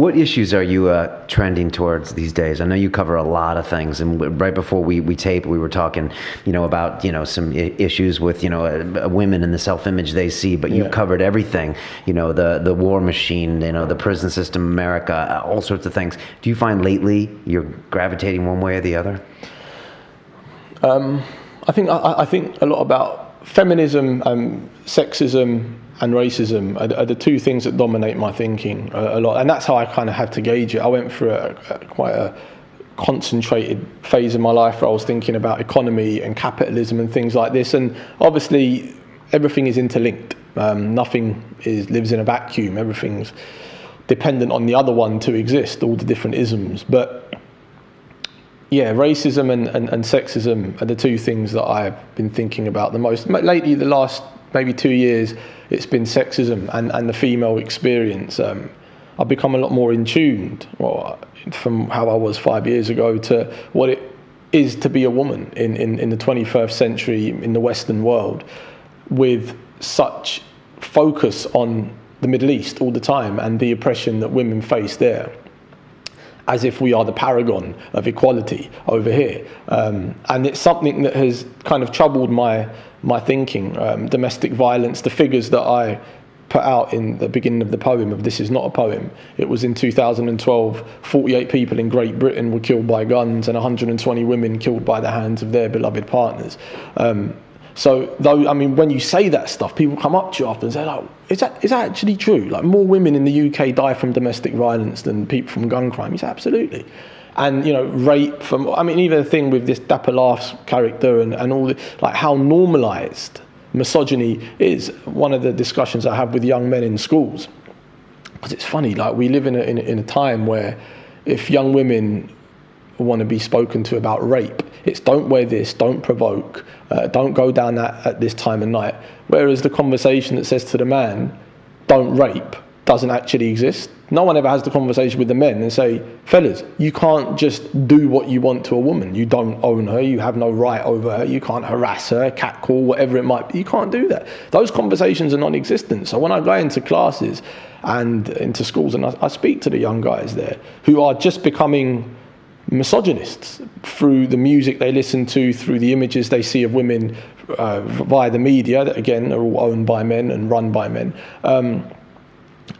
What issues are you trending towards these days? I know you cover a lot of things, and right before we taped, we were talking, about some issues with women and the self-image they see. But you've covered everything, the war machine, the prison system, America, all sorts of things. Do you find lately you're gravitating one way or the other? I think a lot about feminism, sexism, and racism are the two things that dominate my thinking a lot, and that's how I kind of had to gauge it. I went through quite a concentrated phase in my life where I was thinking about economy and capitalism and things like this, and obviously everything is interlinked. Nothing lives in a vacuum. Everything's dependent on the other one to exist, all the different isms. But yeah, racism and sexism are the two things that I've been thinking about the most. Lately, the last maybe 2 years, it's been sexism and the female experience. I've become a lot more in tune from how I was 5 years ago to what it is to be a woman in the 21st century in the Western world, with such focus on the Middle East all the time and the oppression that women face there, as if we are the paragon of equality over here. And it's something that has kind of troubled my thinking. Domestic violence, the figures that I put out in the beginning of the poem of This Is Not a Poem, it was in 2012, 48 people in Great Britain were killed by guns and 120 women killed by the hands of their beloved partners. So, when you say that stuff, people come up to you after and say, like, is that actually true? Like, more women in the UK die from domestic violence than people from gun crime. It's absolutely. And, rape even the thing with this Dapper Laughs character and all like how normalized misogyny is. One of the discussions I have with young men in schools, because it's funny, like, we live in a time where if young women want to be spoken to about rape, it's don't wear this, don't provoke, don't go down that at this time of night. Whereas the conversation that says to the man, don't rape, doesn't actually exist. No one ever has the conversation with the men and say, fellas, you can't just do what you want to a woman. You don't own her, you have no right over her, you can't harass her, catcall, whatever it might be. You can't do that. Those conversations are non-existent. So when I go into classes and into schools and I speak to the young guys there who are just becoming misogynists through the music they listen to, through the images they see of women via the media that again are all owned by men and run by men,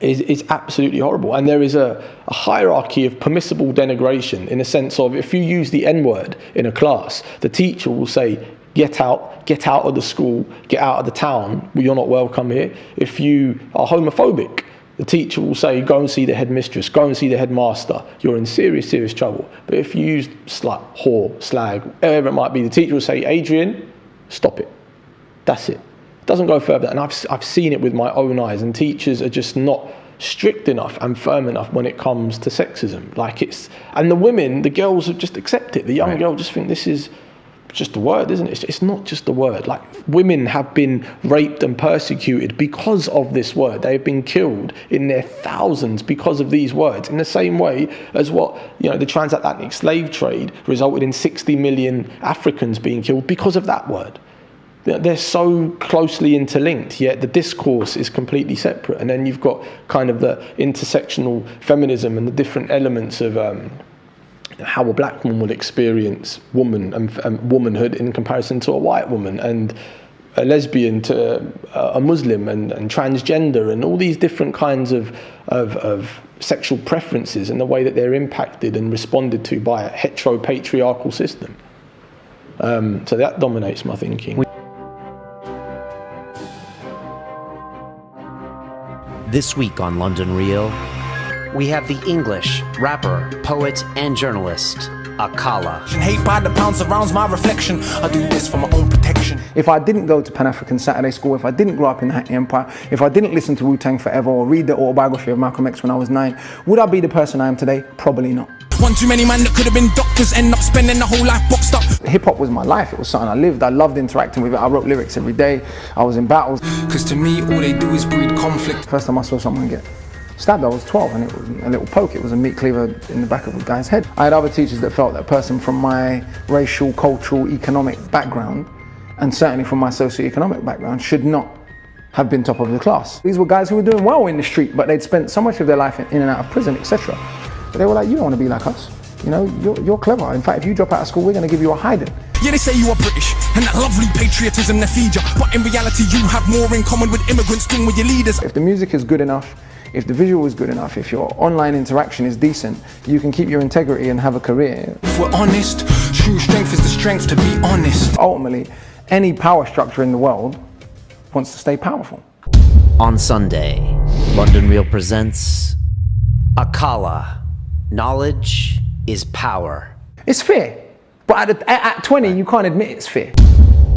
is absolutely horrible. And there is a hierarchy of permissible denigration in a sense of, if you use the N-word in a class, the teacher will say, get out of the school, get out of the town, you're not welcome here. If you are homophobic, the teacher will say, go and see the headmistress, go and see the headmaster. You're in serious, serious trouble. But if you use slut, whore, slag, whatever it might be, the teacher will say, Adrian, stop it. That's it. It doesn't go further. And I've seen it with my own eyes. And teachers are just not strict enough and firm enough when it comes to sexism. And the women, the girls just accept it. The young girl just think this is just a word, isn't it? It's not just a word. Like, women have been raped and persecuted because of this word. They've been killed in their thousands because of these words, in the same way as the transatlantic slave trade resulted in 60 million Africans being killed because of that word. They're so closely interlinked, yet the discourse is completely separate. And then you've got kind of the intersectional feminism and the different elements of how a black woman will experience woman and womanhood in comparison to a white woman, and a lesbian to a Muslim, and transgender, and all these different kinds of sexual preferences and the way that they're impacted and responded to by a heteropatriarchal system. So that dominates my thinking. This week on London Real, we have the English rapper, poet, and journalist, Akala. Hate by the pound surrounds my reflection. I do this for my own protection. If I didn't go to Pan-African Saturday School, if I didn't grow up in the Hackney Empire, if I didn't listen to Wu-Tang Forever or read the autobiography of Malcolm X when I was 9, would I be the person I am today? Probably not. One too many man that could have been doctors end up spending the whole life boxed up. Hip-hop was my life. It was something I lived. I loved interacting with it. I wrote lyrics every day. I was in battles. Because to me, all they do is breed conflict. First time I saw someone get stabbed, I was 12, and it was a little poke. It was a meat cleaver in the back of a guy's head. I had other teachers that felt that person from my racial, cultural, economic background, and certainly from my socioeconomic background, should not have been top of the class. These were guys who were doing well in the street, but they'd spent so much of their life in and out of prison, etc. But they were like, you don't want to be like us. You know, you're clever. In fact, if you drop out of school, we're going to give you a hiding. Yeah, they say you are British, and that lovely patriotism they feed you. But in reality, you have more in common with immigrants than with your leaders. If the music is good enough, if the visual is good enough, if your online interaction is decent, you can keep your integrity and have a career. If we're honest, true strength is the strength to be honest. Ultimately, any power structure in the world wants to stay powerful. On Sunday, London Real presents Akala. Knowledge is power. It's fear, but at 20, you can't admit it's fear.